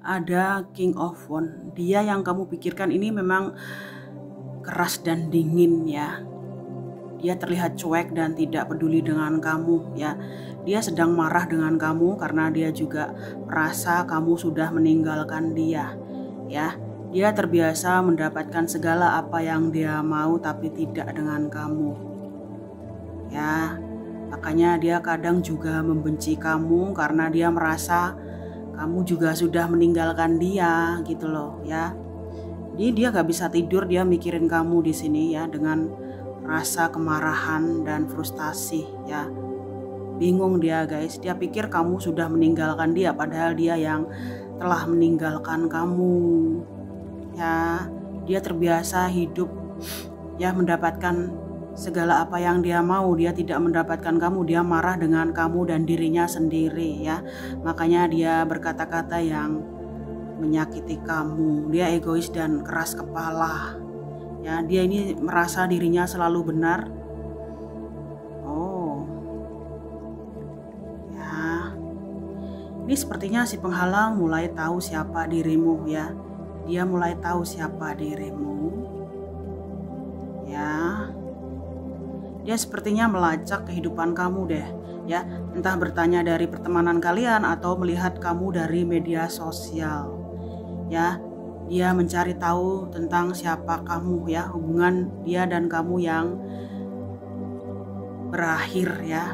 ada King of Wands. Dia yang kamu pikirkan ini memang keras dan dingin ya. Dia terlihat cuek dan tidak peduli dengan kamu ya. Dia sedang marah dengan kamu karena dia juga merasa kamu sudah meninggalkan dia ya. Dia terbiasa mendapatkan segala apa yang dia mau tapi tidak dengan kamu ya. Makanya dia kadang juga membenci kamu karena dia merasa kamu juga sudah meninggalkan dia gitu loh ya. Jadi dia gak bisa tidur, dia mikirin kamu di sini ya, dengan rasa kemarahan dan frustasi ya. Bingung dia guys, dia pikir kamu sudah meninggalkan dia padahal dia yang telah meninggalkan kamu ya. Dia terbiasa hidup ya, mendapatkan segala apa yang dia mau. Dia tidak mendapatkan kamu, dia marah dengan kamu dan dirinya sendiri ya. Makanya dia berkata-kata yang menyakiti kamu. Dia egois dan keras kepala ya. Dia ini merasa dirinya selalu benar. Oh ya, ini sepertinya si penghalang mulai tahu siapa dirimu ya. Dia mulai tahu siapa dirimu ya. Dia sepertinya melacak kehidupan kamu deh ya, entah bertanya dari pertemanan kalian atau melihat kamu dari media sosial ya. Dia mencari tahu tentang siapa kamu ya, hubungan dia dan kamu yang berakhir ya.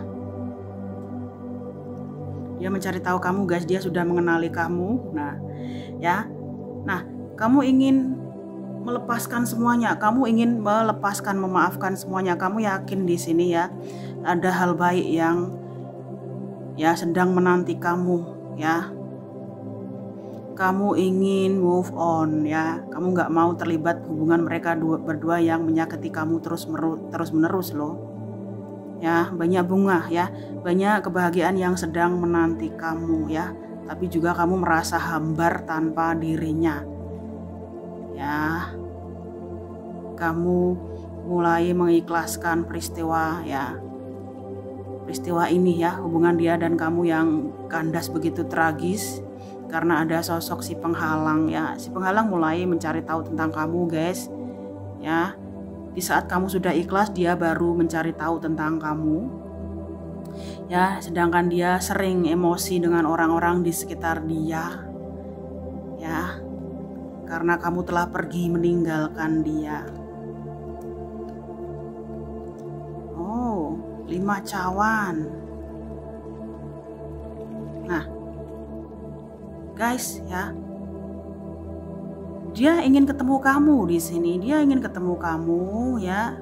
Dia mencari tahu kamu guys, dia sudah mengenali kamu. Nah ya, nah kamu ingin melepaskan semuanya, kamu ingin melepaskan, memaafkan semuanya. Kamu yakin di sini ya, ada hal baik yang ya sedang menanti kamu ya. Kamu ingin move on ya. Kamu nggak mau terlibat hubungan mereka berdua yang menyakiti kamu terus menerus loh ya. Banyak bunga ya, banyak kebahagiaan yang sedang menanti kamu ya. Tapi juga kamu merasa hambar tanpa dirinya ya. Kamu mulai mengikhlaskan peristiwa ya, peristiwa ini ya, hubungan dia dan kamu yang kandas begitu tragis karena ada sosok si penghalang ya. Si penghalang mulai mencari tahu tentang kamu guys ya. Di saat kamu sudah ikhlas, dia baru mencari tahu tentang kamu ya. Sedangkan dia sering emosi dengan orang-orang di sekitar dia ya, karena kamu telah pergi meninggalkan dia. Oh, 5 cawan. Nah guys ya, dia ingin ketemu kamu di sini. Dia ingin ketemu kamu ya.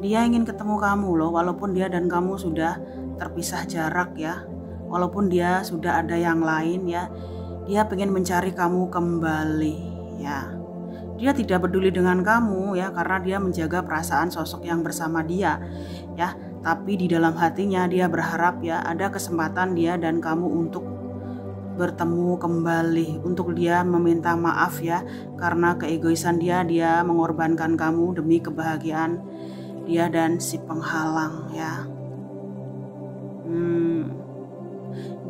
Dia ingin ketemu kamu loh, walaupun dia dan kamu sudah terpisah jarak ya. Walaupun dia sudah ada yang lain ya. Dia pengen mencari kamu kembali ya. Dia tidak peduli dengan kamu ya, karena dia menjaga perasaan sosok yang bersama dia ya. Tapi di dalam hatinya dia berharap ya ada kesempatan dia dan kamu untuk bertemu kembali, untuk dia meminta maaf ya, karena keegoisan dia mengorbankan kamu demi kebahagiaan dia dan si penghalang ya.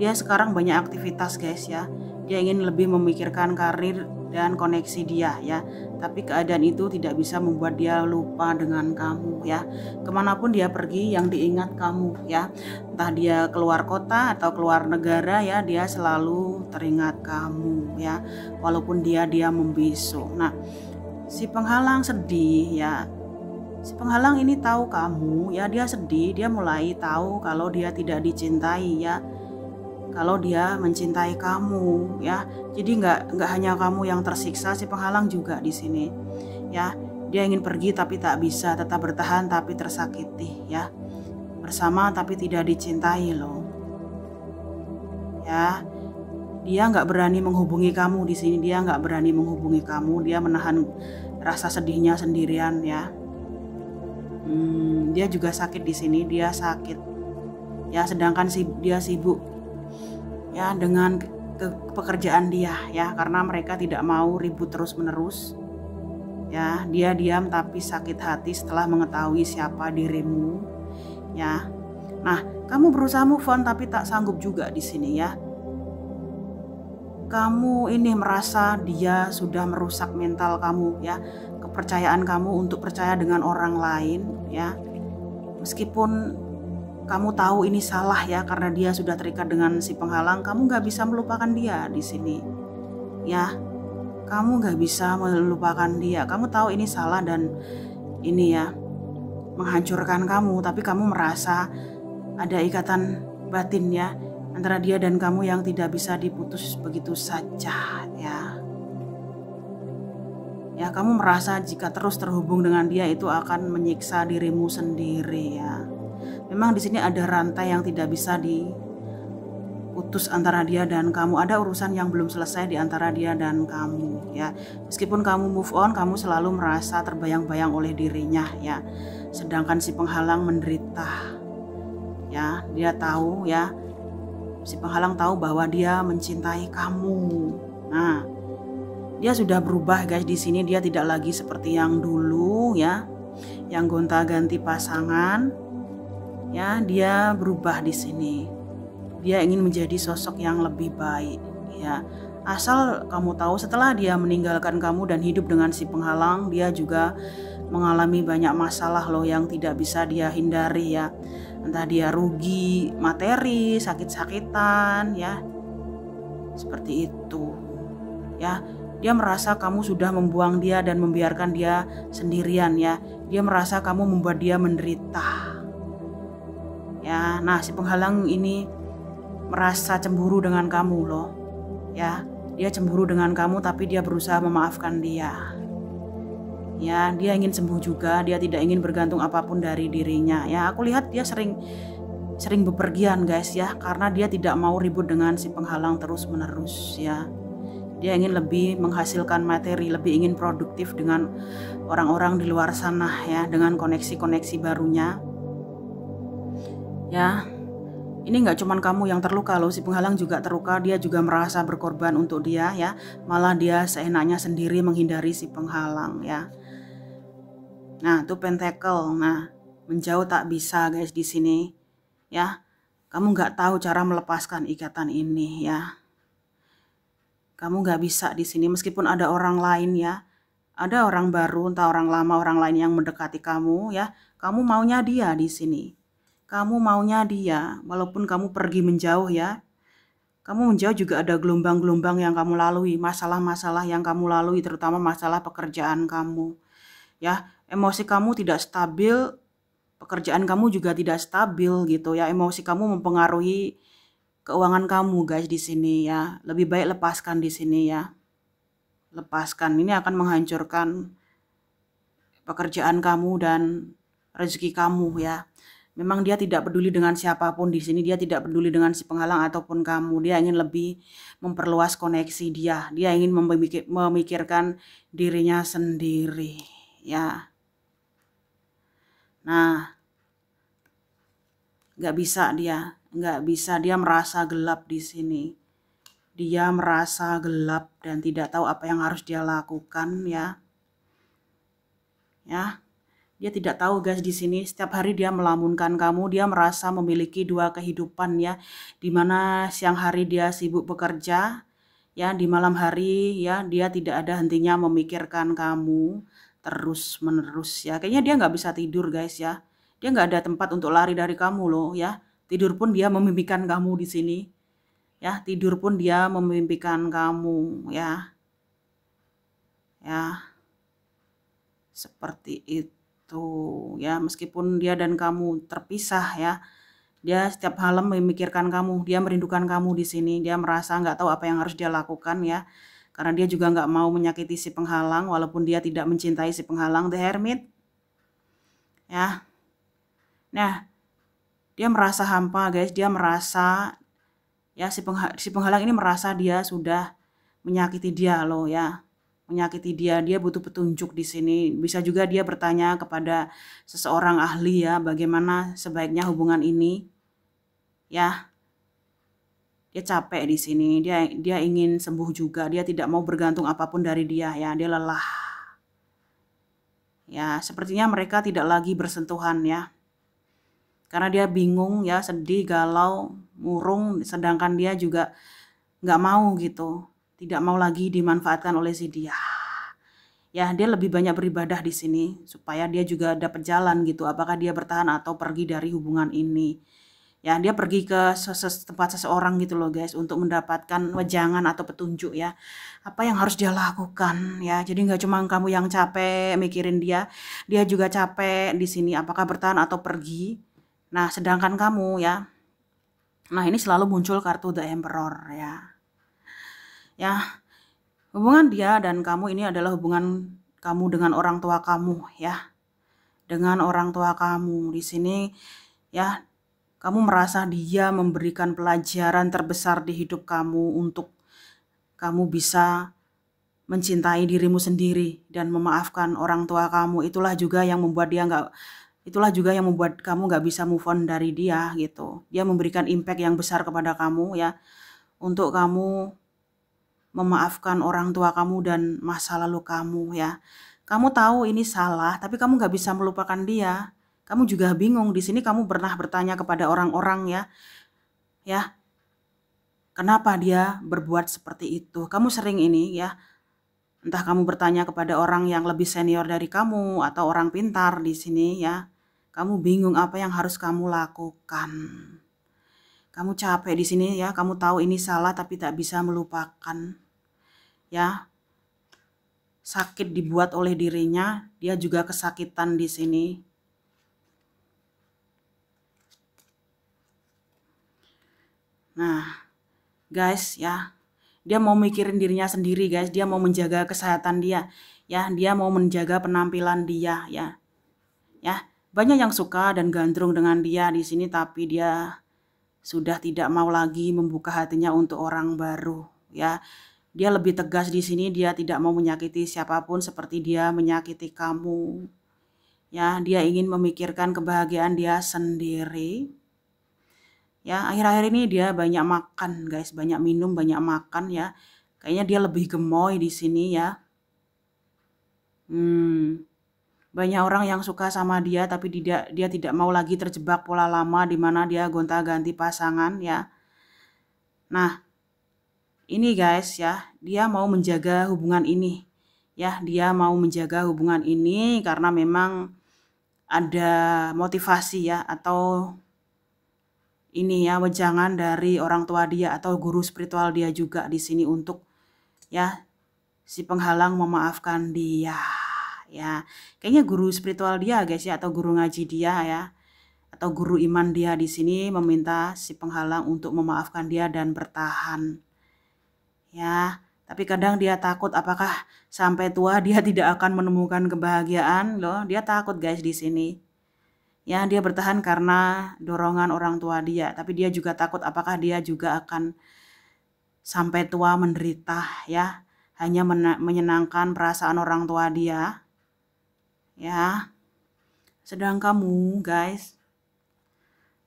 Dia sekarang banyak aktivitas guys ya. Dia ingin lebih memikirkan karir dan koneksi dia ya. Tapi keadaan itu tidak bisa membuat dia lupa dengan kamu ya. Kemanapun dia pergi yang diingat kamu ya. Entah dia keluar kota atau keluar negara ya, dia selalu teringat kamu ya. Walaupun dia membisu. Nah, si penghalang sedih ya. Si penghalang ini tahu kamu ya, dia sedih. Dia mulai tahu kalau dia tidak dicintai ya. Kalau dia mencintai kamu ya. Jadi nggak hanya kamu yang tersiksa, si penghalang juga di sini ya. Dia ingin pergi tapi tak bisa, tetap bertahan tapi tersakiti ya. Bersama tapi tidak dicintai loh ya. Dia nggak berani menghubungi kamu di sini. Dia nggak berani menghubungi kamu. Dia menahan rasa sedihnya sendirian ya. Dia juga sakit di sini. Dia sakit ya. Sedangkan dia sibuk ya dengan pekerjaan dia ya, karena mereka tidak mau ribut terus menerus ya. Dia diam tapi sakit hati setelah mengetahui siapa dirimu ya. Nah, kamu berusaha move on tapi tak sanggup juga di sini ya. kamu ini merasa dia sudah merusak mental kamu ya, kepercayaan kamu untuk percaya dengan orang lain ya. Meskipun kamu tahu ini salah ya, karena dia sudah terikat dengan si penghalang, kamu nggak bisa melupakan dia di sini ya. Kamu nggak bisa melupakan dia. Kamu tahu ini salah dan ini ya menghancurkan kamu, tapi kamu merasa ada ikatan batin ya antara dia dan kamu yang tidak bisa diputus begitu saja ya. Ya, kamu merasa jika terus terhubung dengan dia itu akan menyiksa dirimu sendiri ya. Memang di sini ada rantai yang tidak bisa diputus antara dia dan kamu. Ada urusan yang belum selesai di antara dia dan kamu ya. Meskipun kamu move on, kamu selalu merasa terbayang-bayang oleh dirinya ya. Sedangkan si penghalang menderita. Ya, dia tahu ya. Si penghalang tahu bahwa dia mencintai kamu. Nah, dia sudah berubah guys di sini. Dia tidak lagi seperti yang dulu ya, yang gonta-ganti pasangan. Ya, dia berubah di sini. Dia ingin menjadi sosok yang lebih baik ya. Asal kamu tahu, setelah dia meninggalkan kamu dan hidup dengan si penghalang, dia juga mengalami banyak masalah loh yang tidak bisa dia hindari ya. Entah dia rugi materi, sakit-sakitan ya, seperti itu ya. Dia merasa kamu sudah membuang dia dan membiarkan dia sendirian ya. Dia merasa kamu membuat dia menderita ya. Nah, si penghalang ini merasa cemburu dengan kamu loh ya. Dia cemburu dengan kamu, tapi dia berusaha memaafkan dia ya. Dia ingin sembuh juga, dia tidak ingin bergantung apapun dari dirinya ya. Aku lihat dia sering bepergian guys ya, karena dia tidak mau ribut dengan si penghalang terus menerus ya. Dia ingin lebih menghasilkan materi, lebih ingin produktif dengan orang-orang di luar sana ya, dengan koneksi-koneksi barunya ya. Ini nggak cuman kamu yang terluka loh, si penghalang juga terluka. Dia juga merasa berkorban untuk dia ya, malah dia seenaknya sendiri menghindari si penghalang ya. Nah, itu pentacle. Nah, menjauh tak bisa guys di sini ya. Kamu nggak tahu cara melepaskan ikatan ini ya. Kamu nggak bisa di sini, meskipun ada orang lain ya. Ada orang baru, entah orang lama, orang lain yang mendekati kamu ya. Kamu maunya dia di sini. Kamu maunya dia, walaupun kamu pergi menjauh ya. Kamu menjauh juga ada gelombang-gelombang yang kamu lalui, masalah-masalah yang kamu lalui, terutama masalah pekerjaan kamu ya. Emosi kamu tidak stabil, pekerjaan kamu juga tidak stabil gitu ya. Emosi kamu mempengaruhi keuangan kamu guys di sini ya. Lebih baik lepaskan di sini ya. Lepaskan, ini akan menghancurkan pekerjaan kamu dan rezeki kamu ya. Memang dia tidak peduli dengan siapapun di sini. Dia tidak peduli dengan si penghalang ataupun kamu. Dia ingin lebih memperluas koneksi dia. Dia ingin memikirkan dirinya sendiri ya. Nah, nggak bisa dia merasa gelap di sini. Dia merasa gelap dan tidak tahu apa yang harus dia lakukan ya. Ya, dia tidak tahu guys di sini. Setiap hari dia melamunkan kamu. Dia merasa memiliki dua kehidupan ya. Dimana siang hari dia sibuk bekerja ya, di malam hari ya dia tidak ada hentinya memikirkan kamu terus menerus ya. Kayaknya dia nggak bisa tidur guys ya. Dia nggak ada tempat untuk lari dari kamu loh ya. Tidur pun dia memimpikan kamu di sini ya. Tidur pun dia memimpikan kamu ya. Ya, seperti itu ya. Meskipun dia dan kamu terpisah ya, dia setiap malam memikirkan kamu. Dia merindukan kamu di sini. Dia merasa nggak tahu apa yang harus dia lakukan ya. Karena dia juga nggak mau menyakiti si penghalang, walaupun dia tidak mencintai si penghalang. The Hermit ya. Nah, dia merasa hampa guys. Dia merasa ya, si penghalang ini merasa dia sudah menyakiti dia loh ya. Menyakiti dia. Dia butuh petunjuk di sini. Bisa juga dia bertanya kepada seseorang ahli ya, bagaimana sebaiknya hubungan ini ya. Dia capek di sini. Dia ingin sembuh juga. Dia tidak mau bergantung apapun dari dia ya. Dia lelah. Ya, sepertinya mereka tidak lagi bersentuhan ya. Karena dia bingung ya, sedih, galau, murung, sedangkan dia juga nggak mau gitu tidak mau lagi dimanfaatkan oleh si dia. Ya, dia lebih banyak beribadah di sini supaya dia juga dapat jalan gitu. Apakah dia bertahan atau pergi dari hubungan ini? Ya, dia pergi ke tempat seseorang gitu loh guys untuk mendapatkan wejangan atau petunjuk ya. Apa yang harus dia lakukan ya. Jadi nggak cuma kamu yang capek mikirin dia juga capek di sini apakah bertahan atau pergi. Nah, sedangkan kamu ya. Nah, ini selalu muncul kartu The Emperor ya. Ya, hubungan dia dan kamu ini adalah hubungan kamu dengan orang tua kamu ya. Dengan orang tua kamu di sini ya, kamu merasa dia memberikan pelajaran terbesar di hidup kamu untuk kamu bisa mencintai dirimu sendiri dan memaafkan orang tua kamu. Itulah juga yang membuat kamu nggak bisa move on dari dia gitu. Dia memberikan impact yang besar kepada kamu ya, untuk kamu memaafkan orang tua kamu dan masa lalu kamu ya. Kamu tahu ini salah, tapi kamu nggak bisa melupakan dia. Kamu juga bingung. Di sini kamu pernah bertanya kepada orang-orang ya, kenapa dia berbuat seperti itu. Kamu sering ini ya, entah kamu bertanya kepada orang yang lebih senior dari kamu atau orang pintar di sini ya. Kamu bingung apa yang harus kamu lakukan. Kamu capek di sini ya, kamu tahu ini salah tapi tak bisa melupakan. Ya. Sakit dibuat oleh dirinya, dia juga kesakitan di sini. Nah, guys ya, dia mau mikirin dirinya sendiri guys, dia mau menjaga kesehatan dia. Ya, dia mau menjaga penampilan dia ya. Ya, banyak yang suka dan gandrung dengan dia di sini tapi dia sudah tidak mau lagi membuka hatinya untuk orang baru ya. Dia lebih tegas di sini, dia tidak mau menyakiti siapapun seperti dia menyakiti kamu. Ya, dia ingin memikirkan kebahagiaan dia sendiri. Ya, akhir-akhir ini dia banyak makan, guys, banyak minum, banyak makan ya. Kayaknya dia lebih gemoy di sini ya. Banyak orang yang suka sama dia tapi dia tidak mau lagi terjebak pola lama di mana dia gonta-ganti pasangan ya. Nah, ini guys ya, dia mau menjaga hubungan ini. Ya, dia mau menjaga hubungan ini karena memang ada motivasi ya atau ini ya wejangan dari orang tua dia atau guru spiritual dia juga di sini untuk ya si penghalang memaafkan dia. Ya, kayaknya guru spiritual dia guys ya atau guru ngaji dia ya atau guru iman dia di sini meminta si penghalang untuk memaafkan dia dan bertahan. Ya, tapi kadang dia takut apakah sampai tua dia tidak akan menemukan kebahagiaan loh. Dia takut guys di sini. Ya, dia bertahan karena dorongan orang tua dia, tapi dia juga takut apakah dia juga akan sampai tua menderita ya, hanya menyenangkan perasaan orang tua dia. Ya. Sedang kamu, guys.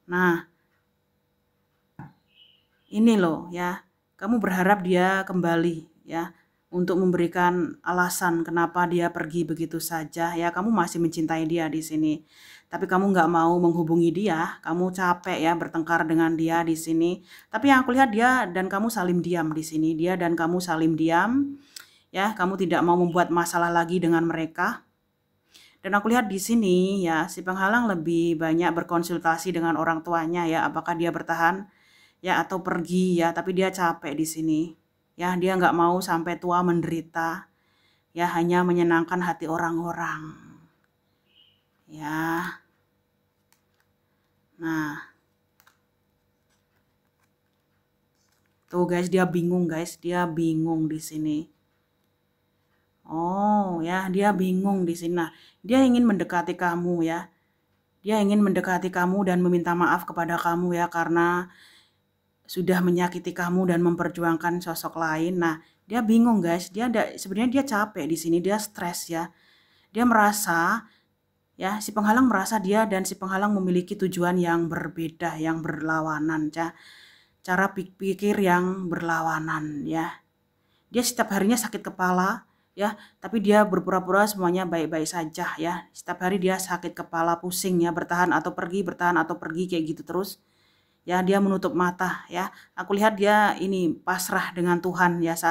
Nah, ini loh ya. Kamu berharap dia kembali ya untuk memberikan alasan kenapa dia pergi begitu saja ya. Kamu masih mencintai dia di sini. Tapi kamu nggak mau menghubungi dia, kamu capek ya bertengkar dengan dia di sini. Tapi yang aku lihat dia dan kamu saling diam di sini. Dia dan kamu saling diam. Ya, kamu tidak mau membuat masalah lagi dengan mereka. Dan aku lihat di sini ya, si penghalang lebih banyak berkonsultasi dengan orang tuanya ya, apakah dia bertahan ya atau pergi ya, tapi dia capek di sini. Ya, dia nggak mau sampai tua menderita. Ya, hanya menyenangkan hati orang-orang. Ya. Nah. Tuh guys, dia bingung guys, dia bingung di sini. Oh ya, dia bingung di sini. Nah, dia ingin mendekati kamu ya. Dia ingin mendekati kamu dan meminta maaf kepada kamu ya karena sudah menyakiti kamu dan memperjuangkan sosok lain. Nah, dia bingung guys. Sebenarnya dia capek di sini, dia stres ya. Dia merasa ya, si penghalang merasa dia dan si penghalang memiliki tujuan yang berbeda, yang berlawanan ya. Cara pikir yang berlawanan ya. Dia setiap harinya sakit kepala ya, tapi dia berpura-pura semuanya baik-baik saja ya. Setiap hari dia sakit kepala, pusing ya, bertahan atau pergi kayak gitu terus. Ya, dia menutup mata ya. Aku lihat dia ini pasrah dengan Tuhan ya saat